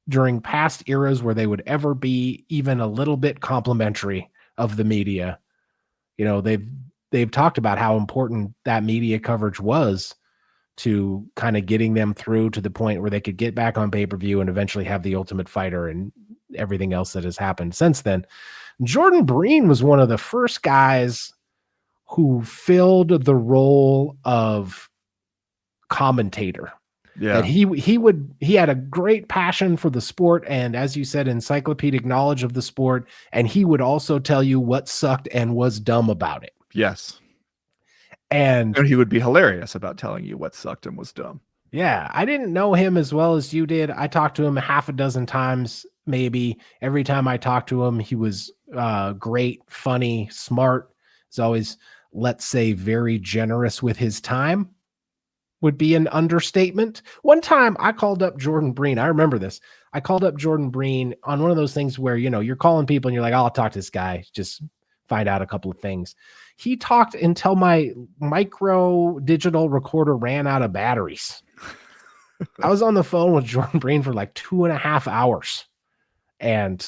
during past eras where they would ever be even a little bit complimentary of the media. They've talked about how important that media coverage was to kind of getting them through to the point where they could get back on pay-per-view and eventually have the Ultimate Fighter and everything else that has happened since then. Jordan Breen was one of the first guys who filled the role of commentator. Yeah. That he had a great passion for the sport, and as you said, encyclopedic knowledge of the sport, and he would also tell you what sucked and was dumb about it. Yes. And he would be hilarious about telling you what sucked and was dumb. Yeah, I didn't know him as well as you did. I talked to him half a dozen times, maybe. Every time I talked to him, he was great, funny, smart. He's always, let's say, very generous with his time. Would be an understatement. One time I called up Jordan Breen. I remember this. I called up Jordan Breen on one of those things where, you're calling people and you're like, I'll talk to this guy, just find out a couple of things. He talked until my micro digital recorder ran out of batteries. I was on the phone with Jordan Breen for like 2.5 hours. And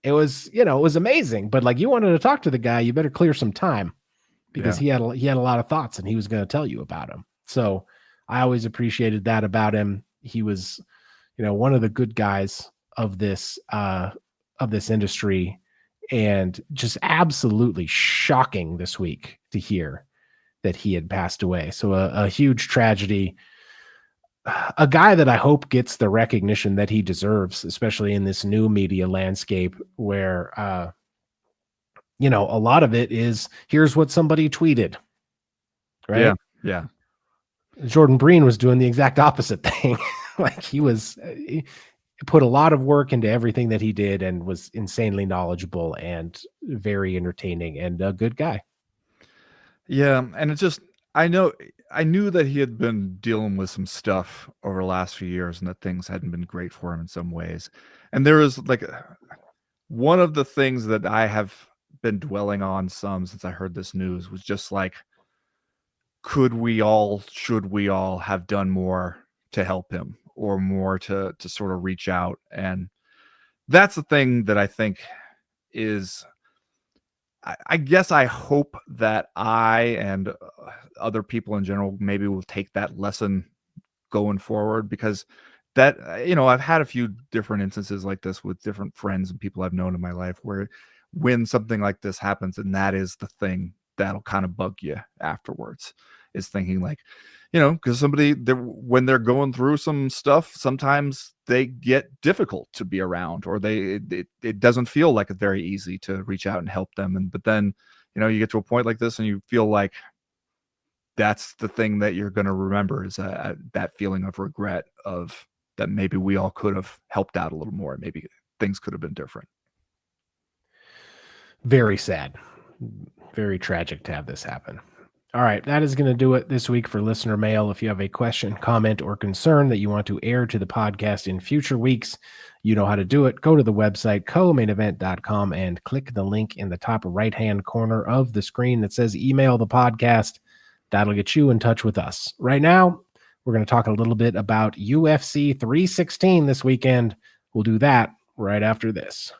it was, it was amazing. But like, you wanted to talk to the guy, you better clear some time because he had a lot of thoughts and he was going to tell you about them. So I always appreciated that about him. He was, one of the good guys of this industry, and just absolutely shocking this week to hear that he had passed away. So a huge tragedy, a guy that I hope gets the recognition that he deserves, especially in this new media landscape where, a lot of it is, here's what somebody tweeted. Right. Yeah. Jordan Breen was doing the exact opposite thing. Like he put a lot of work into everything that he did and was insanely knowledgeable and very entertaining and a good guy. Yeah. And it's just, I knew that he had been dealing with some stuff over the last few years and that things hadn't been great for him in some ways. And there is like one of the things that I have been dwelling on some since I heard this news was just like, should we all have done more to help him or more to sort of reach out? And that's the thing that I think is, I guess I hope that I and other people in general maybe will take that lesson going forward, because that, I've had a few different instances like this with different friends and people I've known in my life where when something like this happens, and that is the thing that'll kind of bug you afterwards, is thinking like, because when they're going through some stuff, sometimes they get difficult to be around, or it doesn't feel like it's very easy to reach out and help them. But then, you get to a point like this and you feel like that's the thing that you're going to remember is that feeling of regret of that maybe we all could have helped out a little more. Maybe things could have been different. Very sad. Very tragic to have this happen. All right, that is going to do it this week for listener mail. If you have a question, comment, or concern that you want to air to the podcast in future weeks, you know how to do it. Go to the website, co-mainevent.com, and click the link in the top right-hand corner of the screen that says email the podcast. That'll get you in touch with us. Right now, we're going to talk a little bit about UFC 316 this weekend. We'll do that right after this.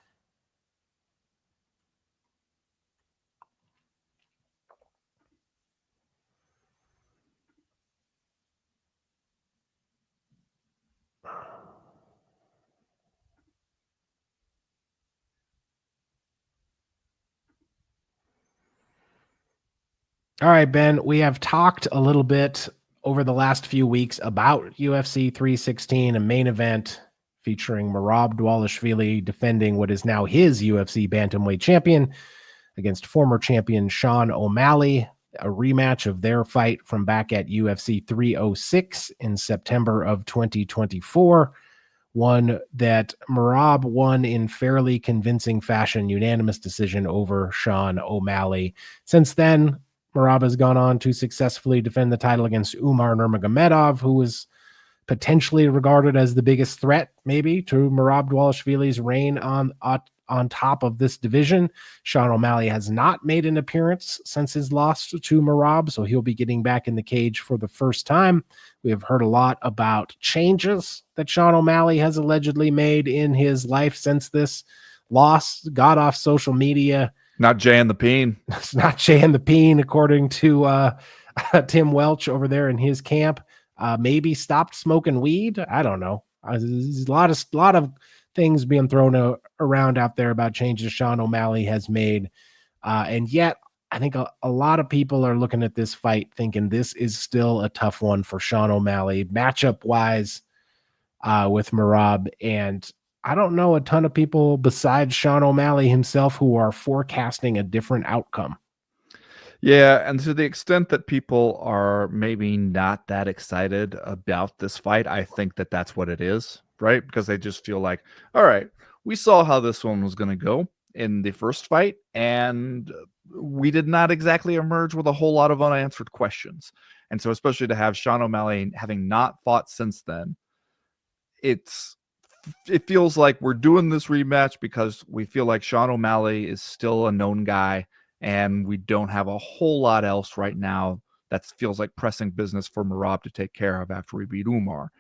All right, Ben, we have talked a little bit over the last few weeks about UFC 316, a main event featuring Merab Dvalishvili defending what is now his UFC bantamweight champion against former champion Sean O'Malley, a rematch of their fight from back at UFC 306 in September of 2024. One that Merab won in fairly convincing fashion, unanimous decision over Sean O'Malley. Since then, Merab has gone on to successfully defend the title against Umar Nurmagomedov, who is potentially regarded as the biggest threat, maybe, to Merab Dvalishvili's reign on top of this division. Sean O'Malley has not made an appearance since his loss to Merab, so he'll be getting back in the cage for the first time. We have heard a lot about changes that Sean O'Malley has allegedly made in his life since this loss. Got off social media. Not Jay and the Peen. It's not Jay and the Peen, according to Tim Welch over there in his camp. Maybe stopped smoking weed. I don't know. There's a lot of things being thrown around out there about changes Sean O'Malley has made. And yet, I think a lot of people are looking at this fight thinking this is still a tough one for Sean O'Malley, matchup-wise with Merab. And I don't know a ton of people besides Sean O'Malley himself who are forecasting a different outcome. Yeah, and to the extent that people are maybe not that excited about this fight, I think that that's what it is, right? Because they just feel like, all right, we saw how this one was going to go in the first fight, and we did not exactly emerge with a whole lot of unanswered questions. And so especially to have Sean O'Malley having not fought since then, it feels like we're doing this rematch because we feel like Sean O'Malley is still a known guy, and we don't have a whole lot else right now that feels like pressing business for Merab to take care of after we beat Umar.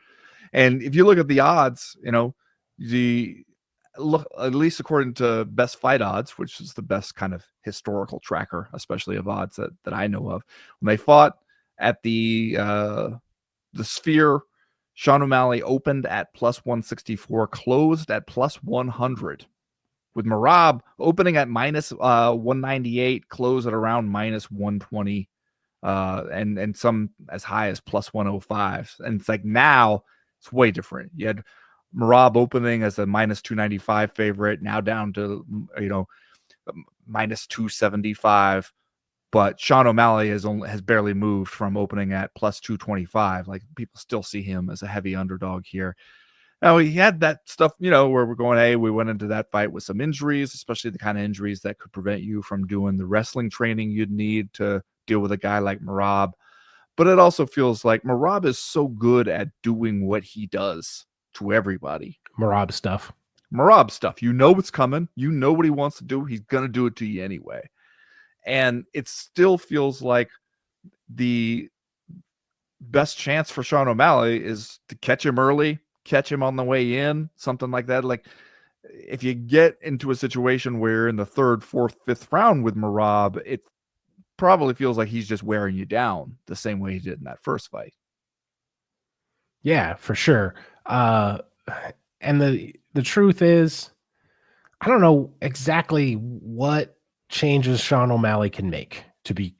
And if you look at the odds, at least according to Best Fight Odds, which is the best kind of historical tracker, especially of odds that I know of, when they fought at the Sphere, Sean O'Malley opened at plus 164, closed at plus 100. With Merab opening at minus 198, close at around minus 120, and some as high as plus 105. And it's like now it's way different. You had Merab opening as a minus 295 favorite, now down to minus 275. But Sean O'Malley has barely moved from opening at plus 225. Like, people still see him as a heavy underdog here. Now, he had that stuff, where we're going, hey, we went into that fight with some injuries, especially the kind of injuries that could prevent you from doing the wrestling training you'd need to deal with a guy like Merab. But it also feels like Merab is so good at doing what he does to everybody. Merab stuff. You know what's coming. You know what he wants to do. He's going to do it to you anyway. And it still feels like the best chance for Sean O'Malley is to catch him early, catch him on the way in, something like that. Like, if you get into a situation where in the third, fourth, fifth round with Merab, it probably feels like he's just wearing you down the same way he did in that first fight. Yeah, for sure. And the truth is, I don't know exactly what changes Sean O'Malley can make, to be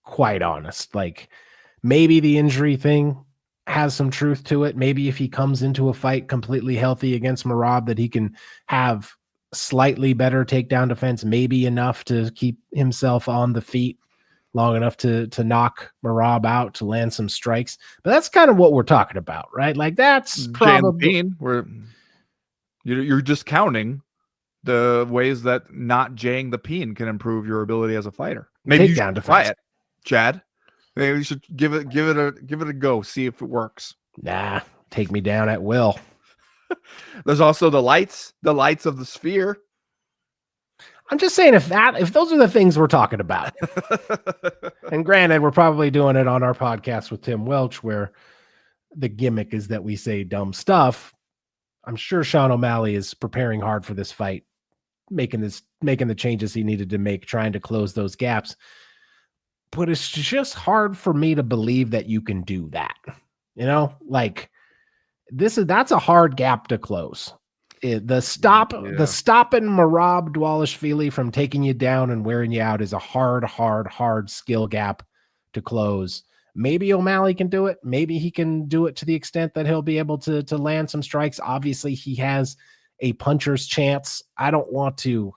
quite honest. Like, Maybe the injury thing has some truth to it. Maybe if he comes into a fight completely healthy against Merab, that he can have slightly better takedown defense, maybe enough to keep himself on the feet long enough to knock Merab out, to land some strikes. But that's kind of what we're talking about, right? Like that's probably where you're just counting the ways that not jaying the peen can improve your ability as a fighter. Maybe you should try it, Chad. Maybe you should give it a go, see if it works. Nah, take me down at will. There's also the lights of the sphere. I'm just saying, if those are the things we're talking about, and granted, we're probably doing it on our podcast with Tim Welch, where the gimmick is that we say dumb stuff. I'm sure Sean O'Malley is preparing hard for this fight, making the changes he needed to make, trying to close those gaps. But it's just hard for me to believe that you can do that. You know, like that's a hard gap to close. The stopping Merab Dvalishvili from taking you down and wearing you out is a hard skill gap to close. Maybe O'Malley can do it. Maybe he can do it to the extent that he'll be able to land some strikes. Obviously, he has a puncher's chance. I don't want to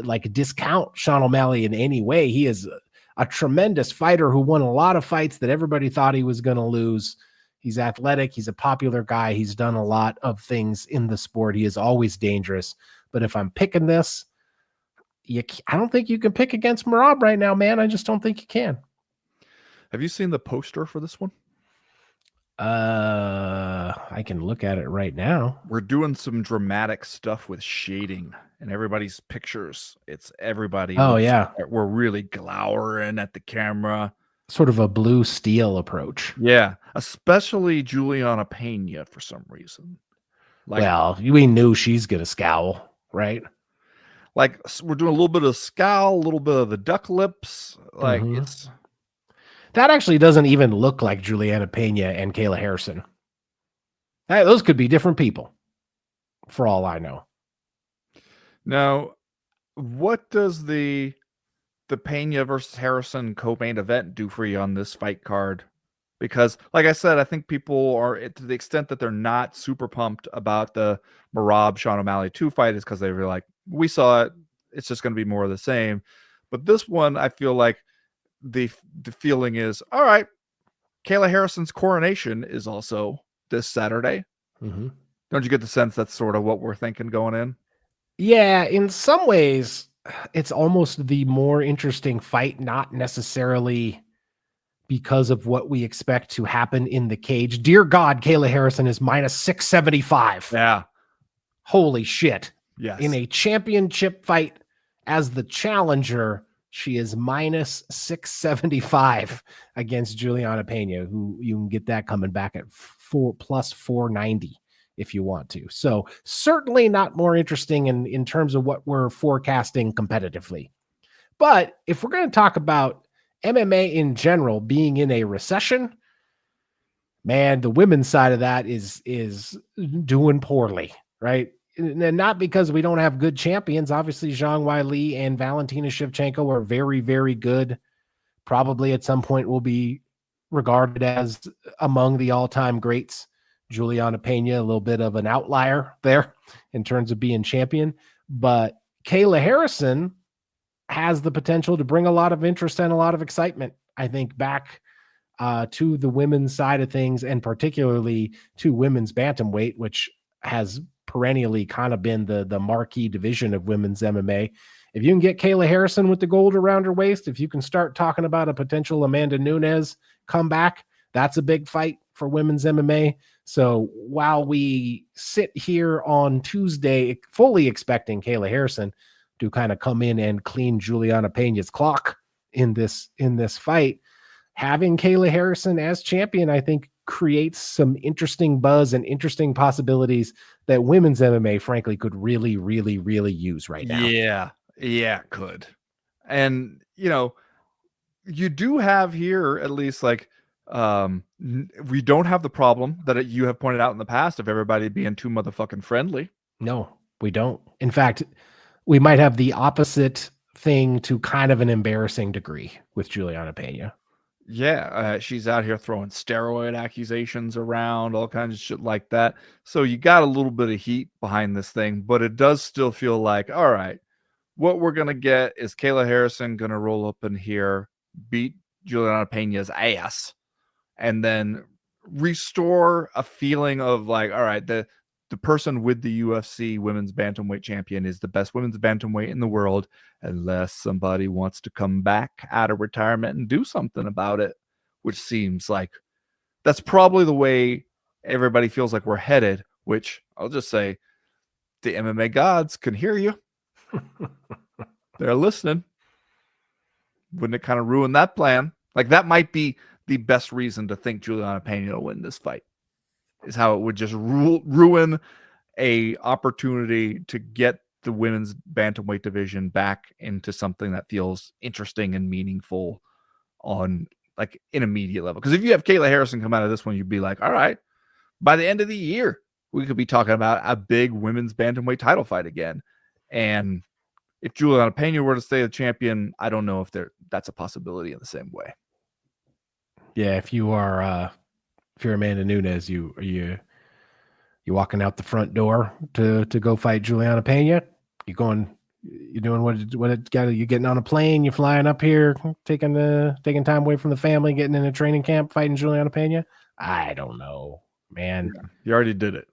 like discount Sean O'Malley in any way. He is a tremendous fighter who won a lot of fights that everybody thought he was going to lose. He's athletic. He's a popular guy. He's done a lot of things in the sport. He is always dangerous. But if I'm picking this, I don't think you can pick against Merab right now, man. I just don't think you can. Have you seen the poster for this one? I can look at it right now. We're doing some dramatic stuff with shading and everybody's pictures. It's everybody. Oh, yeah. We're really glowering at the camera. Sort of a blue steel approach. Yeah, especially Juliana Pena for some reason. Like, well, we knew she's going to scowl, right? Like we're doing a little bit of scowl, a little bit of the duck lips. Like it's... That actually doesn't even look like Juliana Pena and Kayla Harrison. Hey, those could be different people, for all I know. Now, what does the Pena versus Harrison co-main event do for you on this fight card? Because, like I said, I think people are, to the extent that they're not super pumped about the Merab Sean O'Malley 2 fight, is because they were like, we saw it, it's just going to be more of the same. But this one, I feel like the feeling is, all right, Kayla Harrison's coronation is also this Saturday. Mm-hmm. Don't you get the sense that's sort of what we're thinking going in? Yeah, in some ways, it's almost the more interesting fight, not necessarily because of what we expect to happen in the cage. Dear God, Kayla Harrison is minus 675. Yeah. Holy shit. Yes. In a championship fight as the challenger, she is minus 675 against Juliana Pena, who you can get that coming back at plus 490 if you want to. So certainly not more interesting in terms of what we're forecasting competitively. But if we're going to talk about MMA in general being in a recession, man, the women's side of that is doing poorly, right? And not because we don't have good champions. Obviously, Zhang Weili and Valentina Shevchenko are very, very good. Probably at some point will be regarded as among the all-time greats. Juliana Pena, a little bit of an outlier there in terms of being champion. But Kayla Harrison has the potential to bring a lot of interest and a lot of excitement, I think, back to the women's side of things, and particularly to women's bantamweight, which has perennially kind of been the marquee division of women's MMA. If you can get Kayla Harrison with the gold around her waist, if you can start talking about a potential Amanda Nunes comeback, that's a big fight for women's MMA. So while we sit here on Tuesday, fully expecting Kayla Harrison to kind of come in and clean Juliana Pena's clock in this fight, having Kayla Harrison as champion, I think, creates some interesting buzz and interesting possibilities that women's MMA, frankly, could really, really, really use right now. Yeah, it could. And, you do have here, at least, like, we don't have the problem that you have pointed out in the past of everybody being too motherfucking friendly. No, we don't. In fact, we might have the opposite thing to kind of an embarrassing degree with Juliana Pena. Yeah, she's out here throwing steroid accusations around, all kinds of shit like that. So you got a little bit of heat behind this thing, but it does still feel like, all right, what we're gonna get is Kayla Harrison gonna roll up in here, beat Juliana Pena's ass, and then restore a feeling of like, all right, the person with the UFC women's bantamweight champion is the best women's bantamweight in the world, unless somebody wants to come back out of retirement and do something about it, which seems like that's probably the way everybody feels like we're headed, which I'll just say the MMA gods can hear you. They're listening. Wouldn't it kind of ruin that plan? Like that might be the best reason to think Juliana Pena will win this fight, is how it would just ruin a opportunity to get the women's bantamweight division back into something that feels interesting and meaningful on like an immediate level. Because if you have Kayla Harrison come out of this one, you'd be like, all right, by the end of the year, we could be talking about a big women's bantamweight title fight again. And if Juliana Pena were to stay the champion, I don't know if that's a possibility in the same way. Yeah, if you're Amanda Nunes, you walking out the front door to go fight Juliana Pena? You're doing what it got? You getting on a plane? You flying up here, taking time away from the family, getting in a training camp, fighting Juliana Pena? I don't know, man. Yeah, you already did it.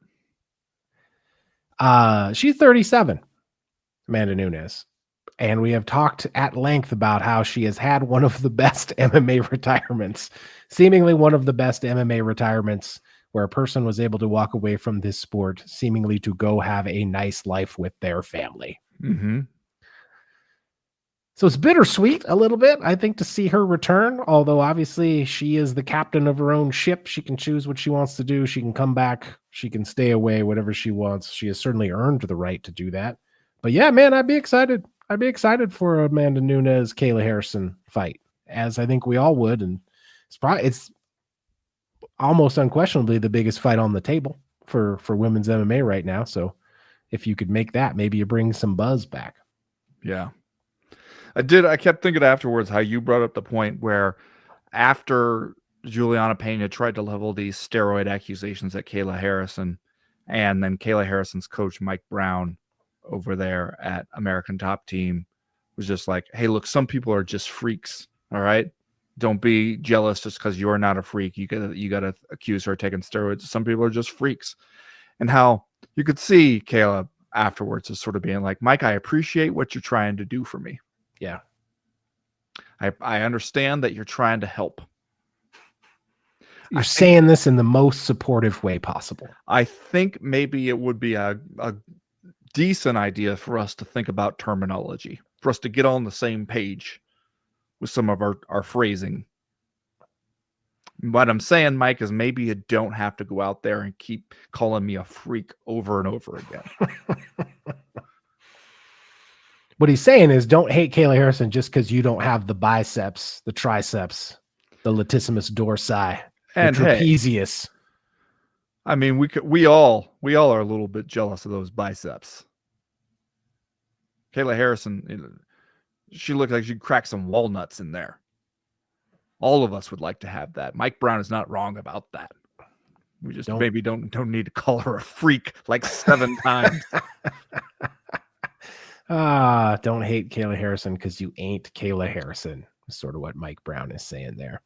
She's 37, Amanda Nunes, and we have talked at length about how she has had one of the best MMA retirements, seemingly one of the best MMA retirements, where a person was able to walk away from this sport seemingly to go have a nice life with their family. Mm-hmm. So it's bittersweet a little bit, I think, to see her return, although obviously she is the captain of her own ship. She can choose what she wants to do. She can come back. She can stay away, whatever she wants. She has certainly earned the right to do that. But yeah, man, I'd be excited. I'd be excited for Amanda Nunes, Kayla Harrison fight, as I think we all would. And it's almost unquestionably the biggest fight on the table for women's MMA right now. So if you could make that, maybe you bring some buzz back. Yeah. I kept thinking afterwards how you brought up the point where after Juliana Pena tried to level these steroid accusations at Kayla Harrison, and then Kayla Harrison's coach, Mike Brown, over there at American Top Team, was just like, hey, look, some people are just freaks. All right. Don't be jealous just because you're not a freak. You gotta accuse her of taking steroids. Some people are just freaks. And how you could see Kayla afterwards is sort of being like, Mike, I appreciate what you're trying to do for me. Yeah. I understand that you're trying to help. You're saying this in the most supportive way possible. I think maybe it would be a decent idea for us to think about terminology, for us to get on the same page with some of our phrasing. What I'm saying, Mike, is maybe you don't have to go out there and keep calling me a freak over and over again. What he's saying is don't hate Kayla Harrison just because you don't have the biceps, the triceps, the latissimus dorsi, and the trapezius. Hey, I mean, we all are a little bit jealous of those biceps. Kayla Harrison, she looked like she'd crack some walnuts in there. All of us would like to have that. Mike Brown is not wrong about that. We just maybe don't need to call her a freak like 7 times. Don't hate Kayla Harrison because you ain't Kayla Harrison. Is sort of what Mike Brown is saying there.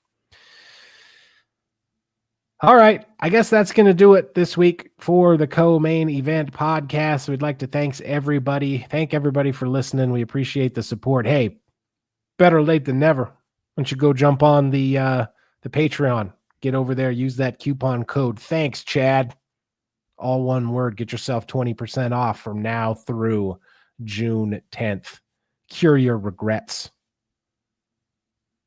All right. I guess that's going to do it this week for the co-main event podcast. We'd like to thank everybody for listening. We appreciate the support. Hey, better late than never. Why don't you go jump on the Patreon, get over there, use that coupon code. Thanks, Chad. All one word. Get yourself 20% off from now through June 10th. Cure your regrets.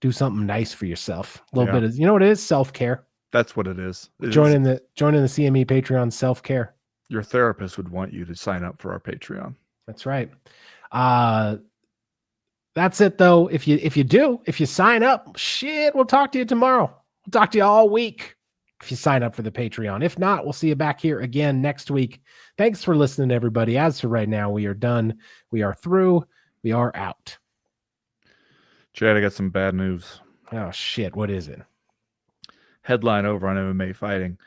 Do something nice for yourself. A little bit of, you know what it is? Self-care. That's what it is. Joining the CME Patreon, self-care. Your therapist would want you to sign up for our Patreon. That's right. That's it though. If you sign up, shit, we'll talk to you tomorrow. We'll talk to you all week if you sign up for the Patreon. If not, we'll see you back here again next week. Thanks for listening, everybody. As for right now, we are done. We are through. We are out. Chad, I got some bad news. Oh, shit. What is it? Headline over on MMA Fighting.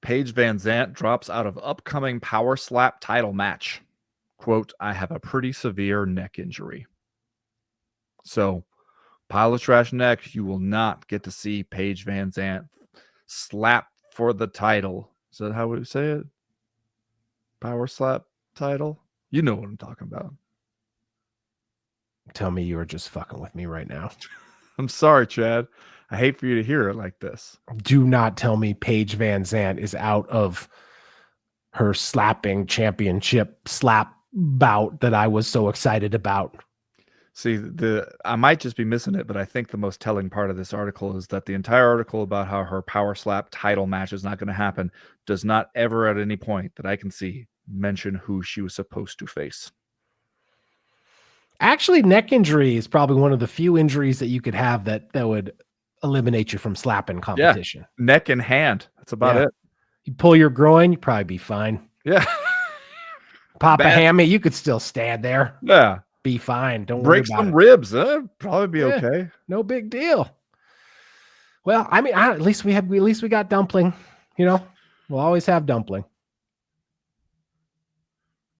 Paige Van Zant drops out of upcoming power slap title match. Quote, I have a pretty severe neck injury. So, pile of trash neck, you will not get to see Paige Van Zant slap for the title. Is that how we say it? Power slap title? You know what I'm talking about. Tell me you were just fucking with me right now. I'm sorry, Chad. I hate for you to hear it like this. Do not tell me Paige Van Zant is out of her slapping championship slap bout that I was so excited about. See, I might just be missing it, but I think the most telling part of this article is that the entire article about how her power slap title match is not going to happen does not ever at any point that I can see mention who she was supposed to face. Actually, neck injury is probably one of the few injuries that you could have that would eliminate you from slapping competition. Yeah, neck and hand. That's about it. You pull your groin, you'd probably be fine. Yeah. Pop a hammy, you could still stand there. Yeah. Be fine. Don't break worry about some ribs. Probably be okay. No big deal. Well, I mean, at least we got Dumpling. You know, we'll always have Dumpling.